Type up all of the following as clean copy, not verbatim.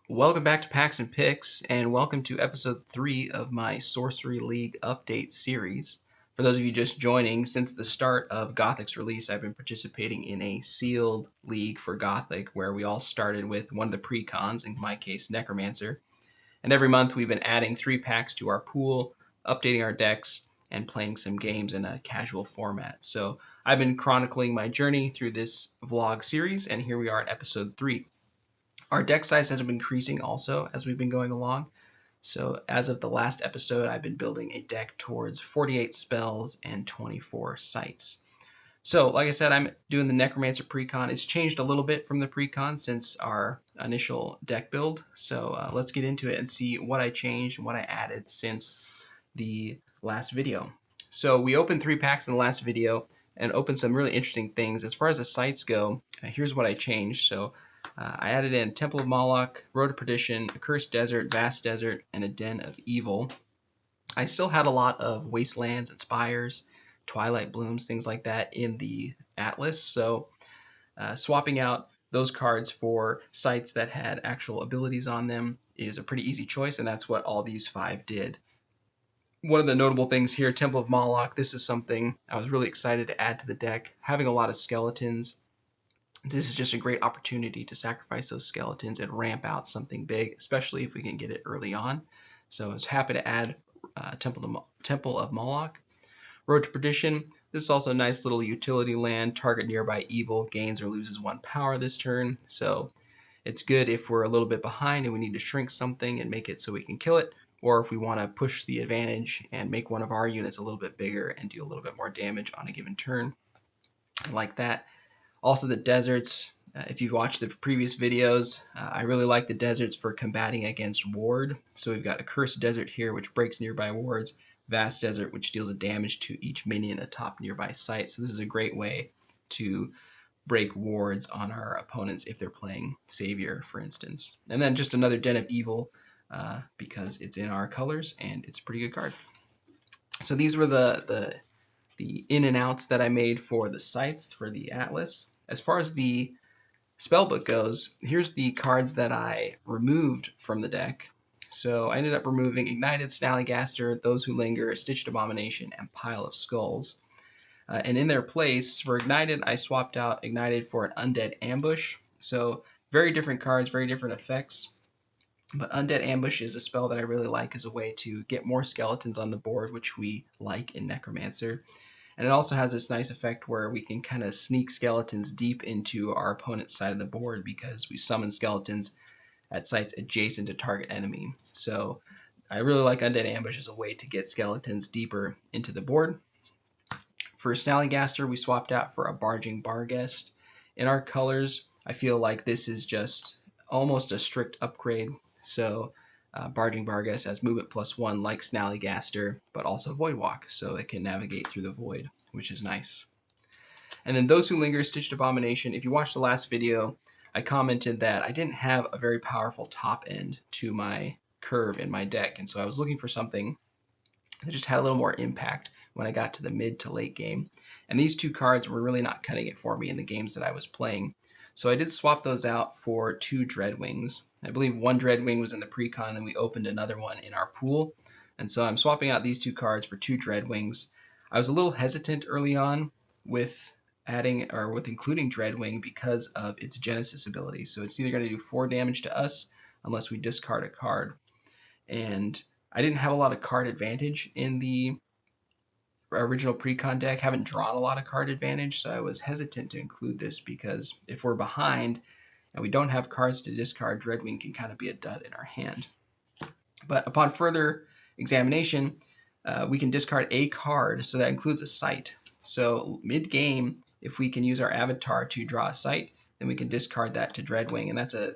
Welcome back to Packs and Picks, and welcome to episode 3 of my Sorcery League update series. For those of you just joining, since the start of Gothic's release, I've been participating in a sealed league for Gothic where we all started with one of the precons, in my case, Necromancer. And every month we've been adding 3 packs to our pool, updating our decks, and playing some games in a casual format. So I've been chronicling my journey through this vlog series, and here we are at episode 3. Our deck size has been increasing also as we've been going along. So as of the last episode, I've been building a deck towards 48 spells and 24 sites. So like I said, I'm doing the Necromancer precon. It's changed a little bit from the precon since our initial deck build. So let's get into it and see what I changed and what I added since the last video. So we opened 3 packs in the last video and opened some really interesting things. As far as the sites go, here's what I changed. So I added in Temple of Moloch, Road of Perdition, a Cursed Desert, Vast Desert, and a Den of Evil. I still had a lot of Wastelands and Spires, Twilight Blooms, things like that in the Atlas. So swapping out those cards for sites that had actual abilities on them is a pretty easy choice, and that's what all these 5 did. One of the notable things here, Temple of Moloch, this is something I was really excited to add to the deck. Having a lot of skeletons, this is just a great opportunity to sacrifice those skeletons and ramp out something big, especially if we can get it early on. So I was happy to add Temple of Moloch. Road to Perdition, this is also a nice little utility land. Target nearby evil gains or loses 1 power this turn. So it's good if we're a little bit behind and we need to shrink something and make it so we can kill it, or if we want to push the advantage and make one of our units a little bit bigger and do a little bit more damage on a given turn. Like that. Also the deserts, if you've watched the previous videos, I really like the deserts for combating against ward. So we've got a Cursed Desert here, which breaks nearby wards. Vast Desert, which deals a damage to each minion atop nearby site. So this is a great way to break wards on our opponents if they're playing Savior, for instance. And then just another Den of Evil because it's in our colors and it's a pretty good card. So these were the in and outs that I made for the sites for the Atlas. As far as the spellbook goes, here's the cards that I removed from the deck. So I ended up removing Ignited, Snallygaster, Those Who Linger, Stitched Abomination, and Pile of Skulls. And in their place, for Ignited, I swapped out Ignited for an Undead Ambush. So very different cards, very different effects. But Undead Ambush is a spell that I really like as a way to get more skeletons on the board, which we like in Necromancer. And it also has this nice effect where we can kind of sneak skeletons deep into our opponent's side of the board because we summon skeletons at sites adjacent to target enemy. So I really like Undead Ambush as a way to get skeletons deeper into the board. For Snallygaster, we swapped out for a Barging Barghest. In our colors, I feel like this is just almost a strict upgrade. So Barging Barghest has movement +1 like Snallygaster, but also Void Walk, so it can navigate through the void, which is nice. And then Those Who Linger, Stitched Abomination. If you watched the last video, I commented that I didn't have a very powerful top end to my curve in my deck, and so I was looking for something that just had a little more impact when I got to the mid to late game. And these 2 cards were really not cutting it for me in the games that I was playing. So I did swap those out for 2 Dreadwings. I believe 1 Dreadwing was in the precon, and we opened another one in our pool. And so I'm swapping out these 2 cards for 2 Dreadwings. I was a little hesitant early on with including Dreadwing because of its Genesis ability. So it's either going to do 4 damage to us unless we discard a card. And I didn't have a lot of card advantage in the original precon deck, haven't drawn a lot of card advantage, so I was hesitant to include this because if we're behind and we don't have cards to discard, Dreadwing can kind of be a dud in our hand. But upon further examination, we can discard a card, so that includes a site. So mid-game, if we can use our avatar to draw a site, then we can discard that to Dreadwing, and that's a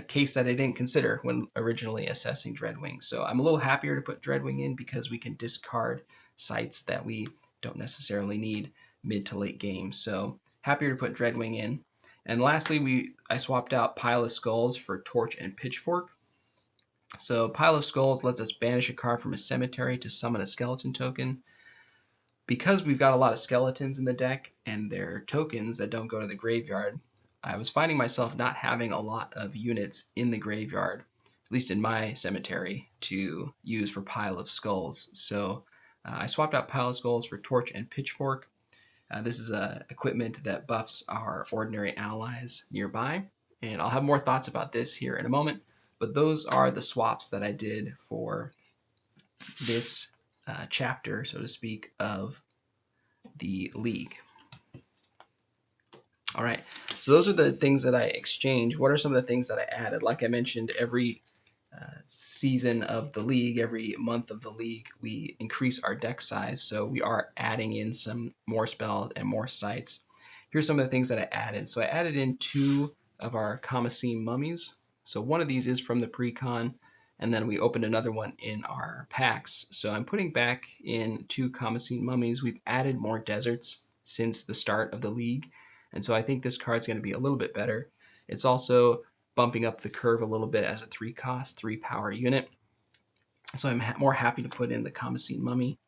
case that I didn't consider when originally assessing Dreadwing. So I'm a little happier to put Dreadwing in because we can discard sites that we don't necessarily need mid to late game. So happier to put Dreadwing in. And lastly, I swapped out Pile of Skulls for Torch and Pitchfork. So Pile of Skulls lets us banish a card from a cemetery to summon a skeleton token. Because we've got a lot of skeletons in the deck and they're tokens that don't go to the graveyard, I was finding myself not having a lot of units in the graveyard at least in my cemetery, to use for Pile of Skulls. So I swapped out Pile of Skulls for Torch and Pitchfork. This is equipment that buffs our ordinary allies nearby, and I'll have more thoughts about this here in a moment, but those are the swaps that I did for this chapter, so to speak, of the League. All right, so those are the things that I exchanged. What are some of the things that I added? Like I mentioned, every season of the League, every month of the League, we increase our deck size. So we are adding in some more spells and more sites. Here's some of the things that I added. So I added in 2 of our Kamasim mummies. So one of these is from the pre-con, and then we opened another one in our packs. So I'm putting back in 2 Kamasim mummies. We've added more deserts since the start of the League, and so I think this card's going to be a little bit better. It's also bumping up the curve a little bit as a 3-cost, 3-power unit. So I'm more happy to put in the Kamasim Mummy.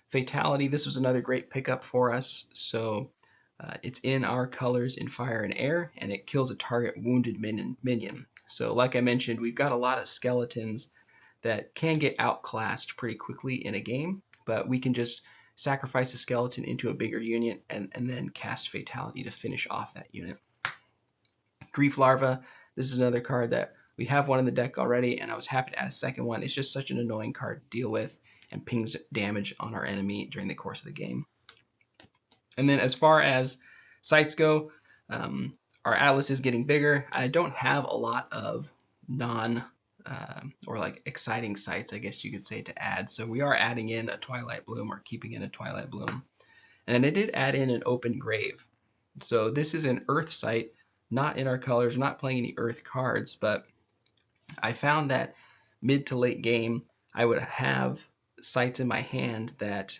Fatality, this was another great pickup for us. So it's in our colors in fire and air, and it kills a target wounded minion. So like I mentioned, we've got a lot of skeletons that can get outclassed pretty quickly in a game, but we can just sacrifice a skeleton into a bigger unit and then cast Fatality to finish off that unit. Grief Larva, this is another card that we have one in the deck already, and I was happy to add a second one. It's just such an annoying card to deal with and pings damage on our enemy during the course of the game. And then as far as sites go, our Atlas is getting bigger. I don't have a lot of or like exciting sites, I guess you could say, to add. So we are adding in a Twilight Bloom, or keeping in a Twilight Bloom. And then I did add in an Open Grave. So this is an Earth site, not in our colors, not playing any Earth cards, but I found that mid to late game, I would have sites in my hand that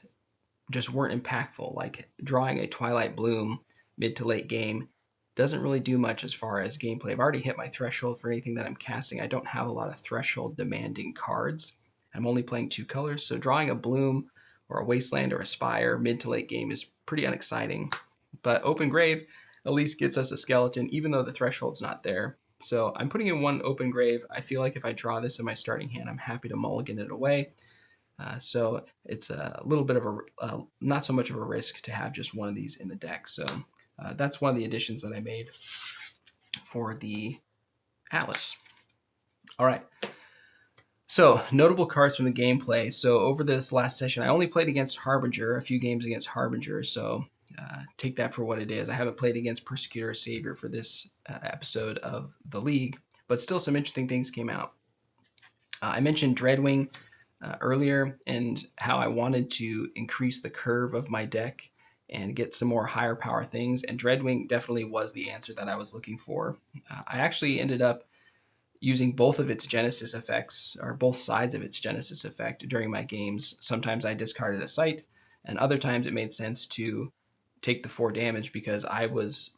just weren't impactful. Like drawing a Twilight Bloom mid to late game doesn't really do much as far as gameplay. I've already hit my threshold for anything that I'm casting. I don't have a lot of threshold demanding cards. I'm only playing 2 colors, so drawing a Bloom or a Wasteland or a Spire mid to late game is pretty unexciting. But Open Grave at least gets us a skeleton, even though the threshold's not there. So I'm putting in 1 Open Grave. I feel like if I draw this in my starting hand, I'm happy to mulligan it away. So it's a little bit of a, not so much of a risk to have just one of these in the deck. So that's one of the additions that I made for the Atlas. All right. So notable cards from the gameplay. So over this last session, I only played against Harbinger, a few games against Harbinger. So take that for what it is. I haven't played against Persecutor or Savior for this episode of the League, but still some interesting things came out. I mentioned Dreadwing earlier, and how I wanted to increase the curve of my deck and get some more higher power things, and Dreadwing definitely was the answer that I was looking for. I actually ended up using both of its Genesis effects, or both sides of its Genesis effect, during my games. Sometimes I discarded a site, and other times it made sense to take the 4 damage because I was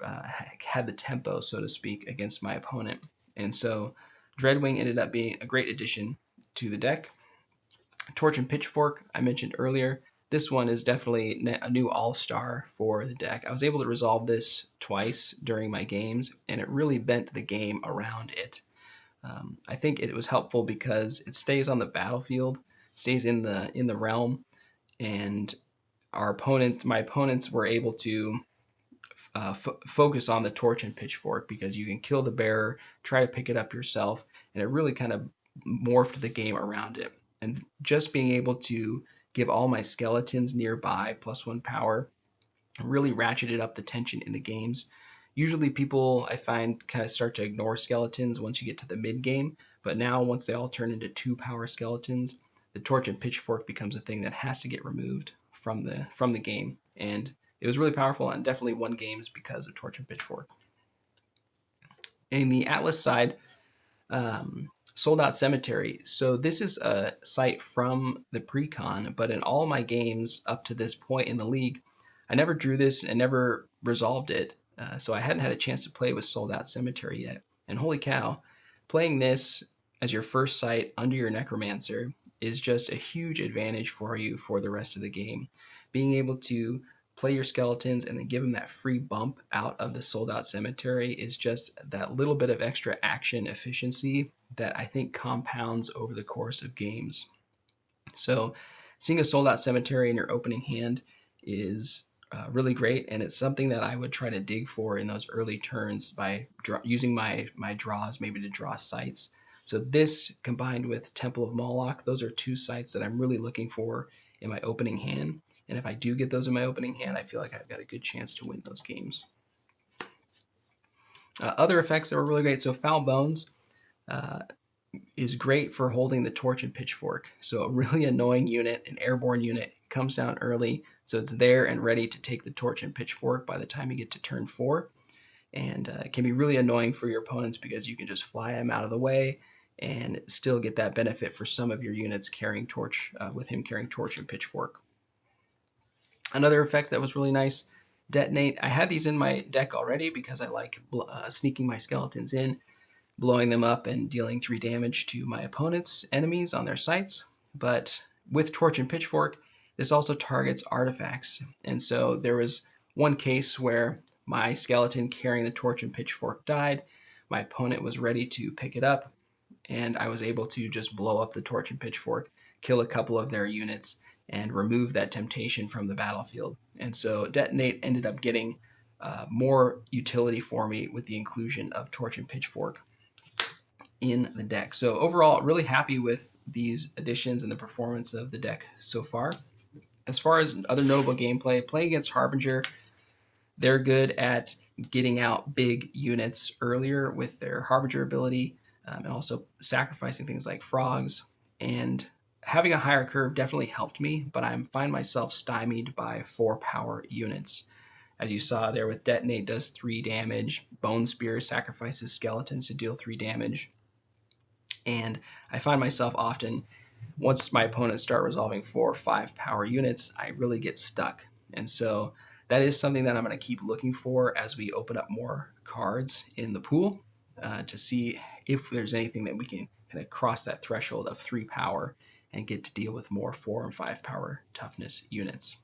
had the tempo, so to speak, against my opponent. And so Dreadwing ended up being a great addition to the deck. Torch and Pitchfork, I mentioned earlier. This one is definitely a new all-star for the deck. I was able to resolve this twice during my games, and it really bent the game around it. I think it was helpful because it stays on the battlefield, stays in the realm, and my opponents were able to focus on the Torch and Pitchfork because you can kill the bearer, try to pick it up yourself, and it really kind of morphed the game around it. And just being able to give all my skeletons nearby +1 power really ratcheted up the tension in the games. Usually people, I find, kind of start to ignore skeletons once you get to the mid game, but now once they all turn into 2-power skeletons, the Torch and Pitchfork becomes a thing that has to get removed from the game. And it was really powerful and definitely won games because of Torch and Pitchfork. In the Atlas side, Sold Out Cemetery. So this is a site from the pre-con, but in all my games up to this point in the league, I never drew this and never resolved it. So I hadn't had a chance to play with Sold Out Cemetery yet. And holy cow, playing this as your first site under your necromancer is just a huge advantage for you for the rest of the game. Being able to play your skeletons and then give them that free bump out of the Sold Out Cemetery is just that little bit of extra action efficiency that I think compounds over the course of games. So seeing a sold out cemetery in your opening hand is really great, and it's something that I would try to dig for in those early turns by using my draws maybe to draw sites. So this combined with Temple of Moloch, those are two sites that I'm really looking for in my opening hand. And if I do get those in my opening hand, I feel like I've got a good chance to win those games. Other effects that were really great. So Foul Bones is great for holding the torch and pitchfork. So a really annoying unit, an airborne unit, comes down early, so it's there and ready to take the torch and pitchfork by the time you get to turn 4. And it can be really annoying for your opponents because you can just fly them out of the way and still get that benefit for some of your units carrying torch, with him carrying torch and pitchfork. Another effect that was really nice, Detonate. I had these in my deck already because I like sneaking my skeletons in, blowing them up and dealing 3 damage to my opponent's enemies on their sites. But with Torch and Pitchfork, this also targets artifacts. And so there was one case where my skeleton carrying the Torch and Pitchfork died. My opponent was ready to pick it up, and I was able to just blow up the Torch and Pitchfork, kill a couple of their units, and remove that temptation from the battlefield. And so Detonate ended up getting more utility for me with the inclusion of Torch and Pitchfork in the deck. So overall, really happy with these additions and the performance of the deck so far. As far as other notable gameplay, playing against Harbinger, they're good at getting out big units earlier with their Harbinger ability, and also sacrificing things like frogs. And having a higher curve definitely helped me, but I find myself stymied by 4 power units. As you saw there with Detonate does 3 damage, Bone Spear sacrifices skeletons to deal 3 damage. And I find myself often, once my opponents start resolving 4 or 5 power units, I really get stuck. And so that is something that I'm going to keep looking for as we open up more cards in the pool, to see if there's anything that we can kind of cross that threshold of 3 power and get to deal with more 4 and 5 power toughness units.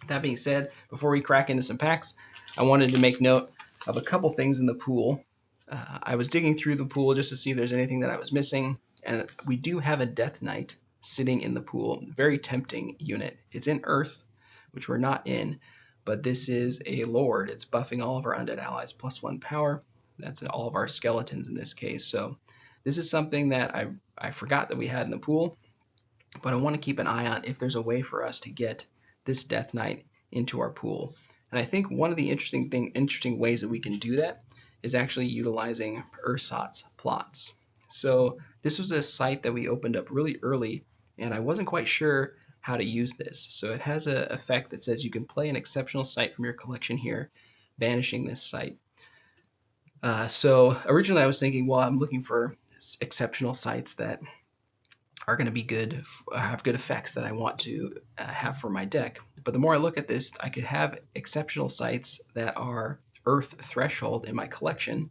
That being said, before we crack into some packs, I wanted to make note of a couple things in the pool. I was digging through the pool just to see if there's anything that I was missing, and we do have a Death Knight sitting in the pool. Very tempting unit. It's in Earth, which we're not in, but this is a Lord. It's buffing all of our undead allies +1 power. That's all of our skeletons in this case. So this is something that I forgot that we had in the pool, but I want to keep an eye on if there's a way for us to get this Death Knight into our pool. And I think one of the interesting ways that we can do that is actually utilizing Ursat's plots. So this was a site that we opened up really early, and I wasn't quite sure how to use this. So it has an effect that says you can play an exceptional site from your collection here, banishing this site. So originally I was thinking, well, I'm looking for exceptional sites that are going to be good, have good effects that I want to have for my deck. But the more I look at this, I could have exceptional sites that are Earth threshold in my collection,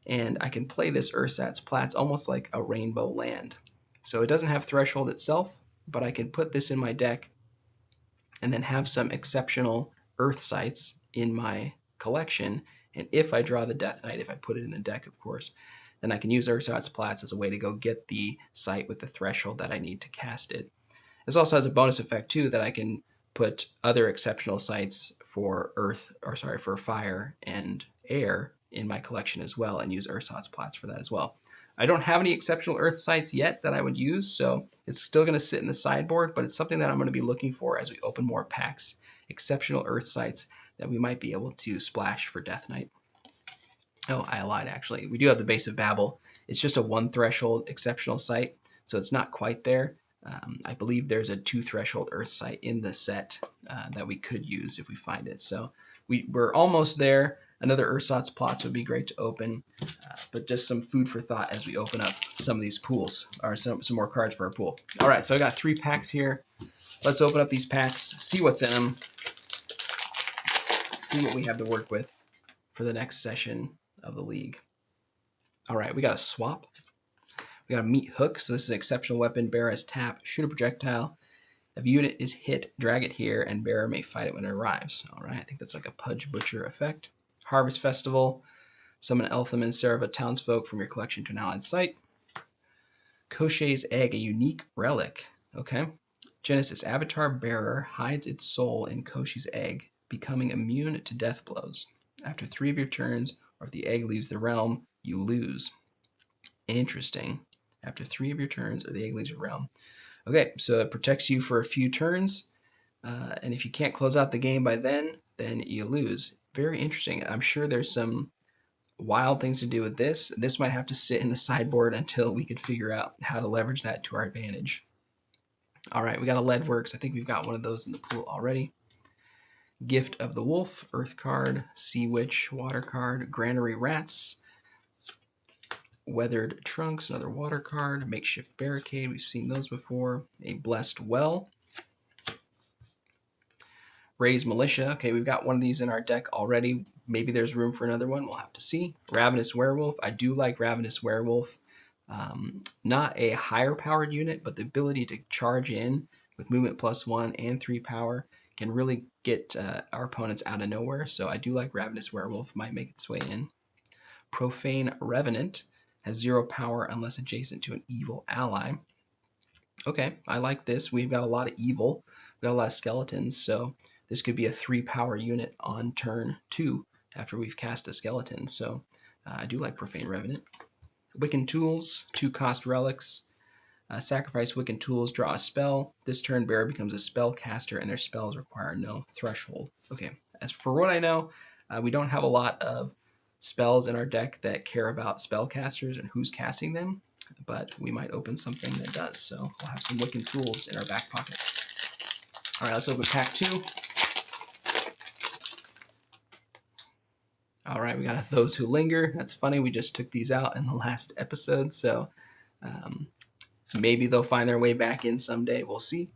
and I can play this Ursat's Plats almost like a rainbow land. So it doesn't have threshold itself, but I can put this in my deck and then have some exceptional Earth sites in my collection. And if I draw the Death Knight, if I put it in the deck, of course, then I can use Ursat's Plats as a way to go get the site with the threshold that I need to cast it. This also has a bonus effect too, that I can put other exceptional sites for for fire and air in my collection as well, and use Ursat's Plats for that as well. I don't have any exceptional Earth sites yet that I would use, so it's still going to sit in the sideboard, but it's something that I'm going to be looking for as we open more packs. Exceptional Earth sites that we might be able to splash for Death Knight. Oh, I lied, actually. We do have the Base of Babel. It's just a 1 threshold exceptional site, so it's not quite there. I believe there's a 2 threshold Earth site in the set that we could use if we find it. So we're almost there. Another Ursat's Plots would be great to open, but just some food for thought as we open up some of these pools, or some more cards for our pool. All right, so I got 3 packs here. Let's open up these packs, see what's in them, see what we have to work with for the next session of the league. All right, we got a swap. We got a meat hook. So this is an exceptional weapon. Bearer has tap, shoot a projectile. If a unit is hit, drag it here, and bearer may fight it when it arrives. All right, I think that's like a Pudge Butcher effect. Harvest Festival. Summon Eltham and Seraph townsfolk from your collection to an allied site. Koshay's Egg, a unique relic. Okay. Genesis, Avatar Bearer hides its soul in Koshi's egg, becoming immune to death blows. After 3 of your turns, or if the egg leaves the realm, you lose. Interesting. After 3 of your turns, or the egg leaves your realm. Okay, so it protects you for a few turns, and if you can't close out the game by then you lose. Very interesting. I'm sure there's some wild things to do with this. This might have to sit in the sideboard until we could figure out how to leverage that to our advantage. All right, we got a Leadworks. I think we've got one of those in the pool already. Gift of the Wolf, Earth card, Sea Witch, Water card, Granary Rats, Weathered Trunks, another water card, Makeshift Barricade, we've seen those before, a Blessed Well, Raise Militia. Okay, we've got one of these in our deck already. Maybe there's room for another one. We'll have to see. Ravenous Werewolf. I do like Ravenous Werewolf. Not a higher powered unit, but the ability to charge in with movement +1 and 3 power can really get our opponents out of nowhere. So I do like Ravenous Werewolf. Might make its way in. Profane Revenant has 0 power unless adjacent to an evil ally. Okay, I like this. We've got a lot of evil. We've got a lot of skeletons, so this could be a 3 power unit on turn 2 after we've cast a skeleton. So I do like Profane Revenant. Wiccan Tools, 2 cost relics. Sacrifice Wiccan Tools, draw a spell. This turn, bearer becomes a spell caster, and their spells require no threshold. Okay, as for what I know, we don't have a lot of spells in our deck that care about spellcasters and who's casting them, but we might open something that does. So we'll have some Wiccan Tools in our back pocket. All right, let's open pack 2. All right, we got Those Who Linger. That's funny. We just took these out in the last episode, so maybe they'll find their way back in someday. We'll see.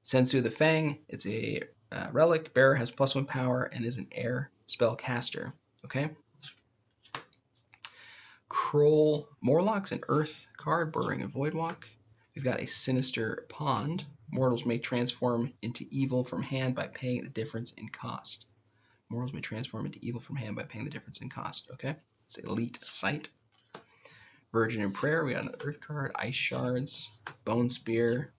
Sensu the Fang. It's a relic. Bearer has +1 power and is an air spell caster. Okay. Kroll Morlocks, an earth card, Burrowing and Voidwalk. We've got a Sinister Pond. Mortals may transform into evil from hand by paying the difference in cost. Mortals may transform into evil from hand by paying the difference in cost. Okay. It's Elite Sight. Virgin and Prayer. We got another earth card. Ice Shards. Bone Spear.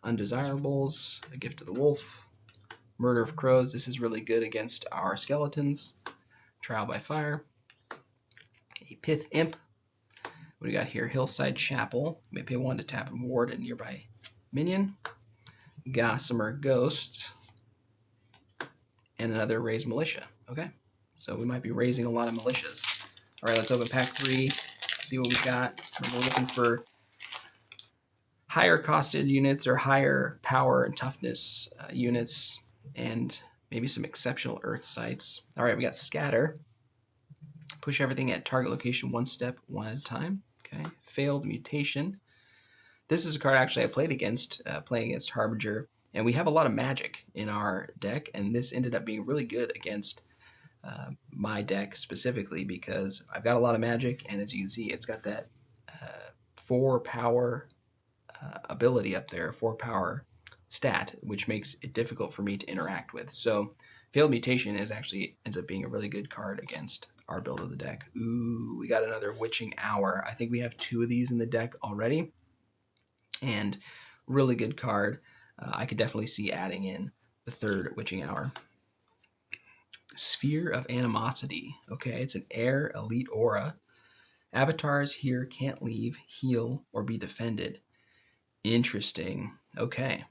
Undesirables. A Gift of the Wolf. Murder of Crows. This is really good against our skeletons. Trial by Fire. A Pith Imp. What do we got here? Hillside Chapel. You may pay 1 to tap and ward a nearby minion. Gossamer Ghost. And another Raise Militia. Okay. So we might be raising a lot of militias. All right, let's open pack 3. See what we got. We're looking for higher costed units or higher power and toughness units, and maybe some exceptional earth sites. All right, we got Scatter. Push everything at target location 1 step, 1 at a time. Okay. Failed Mutation. This is a card actually I played against, playing against Harbinger, and we have a lot of magic in our deck, and this ended up being really good against my deck specifically because I've got a lot of magic, and as you can see, it's got that 4 power ability up there, 4 power stat, which makes it difficult for me to interact with. So Failed Mutation is actually ends up being a really good card against our build of the deck. Ooh, we got another Witching Hour. I think we have 2 of these in the deck already, and really good card. I could definitely see adding in the 3rd Witching Hour. Sphere of Animosity. Okay, it's an air elite aura. Avatars here can't leave, heal, or be defended. Interesting. Okay.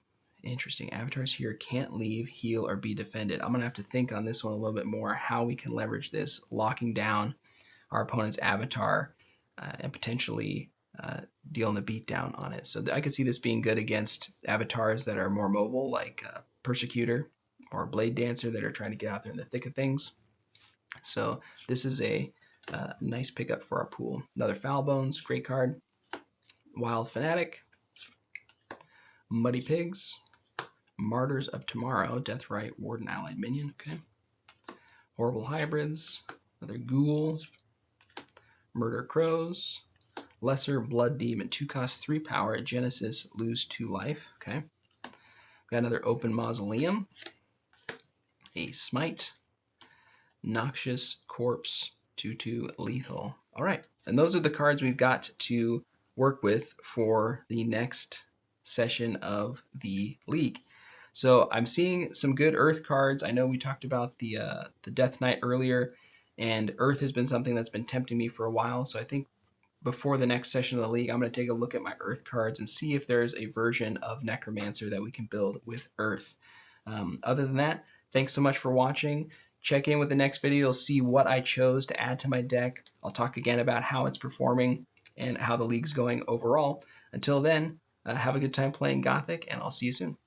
Interesting. Avatars here can't leave, heal, or be defended. I'm going to have to think on this one a little bit more, how we can leverage this, locking down our opponent's avatar and potentially dealing the beatdown on it. So I could see this being good against avatars that are more mobile, like Persecutor or Blade Dancer, that are trying to get out there in the thick of things. So this is a nice pickup for our pool. Another Foul Bones, great card. Wild Fanatic. Muddy Pigs. Martyrs of Tomorrow, Deathrite, Warden, Allied Minion. Okay. Horrible Hybrids. Another Ghoul. Murder Crows. Lesser Blood Demon, 2 cost, 3 power. At Genesis, lose 2 life. Okay. Got another Open Mausoleum. A Smite. Noxious Corpse, 2/2 lethal. All right. And those are the cards we've got to work with for the next session of the league. So I'm seeing some good Earth cards. I know we talked about the Death Knight earlier, and Earth has been something that's been tempting me for a while. So I think before the next session of the league, I'm going to take a look at my Earth cards and see if there's a version of Necromancer that we can build with Earth. Other than that, thanks so much for watching. Check in with the next video. You'll see what I chose to add to my deck. I'll talk again about how it's performing and how the league's going overall. Until then, have a good time playing Gothic, and I'll see you soon.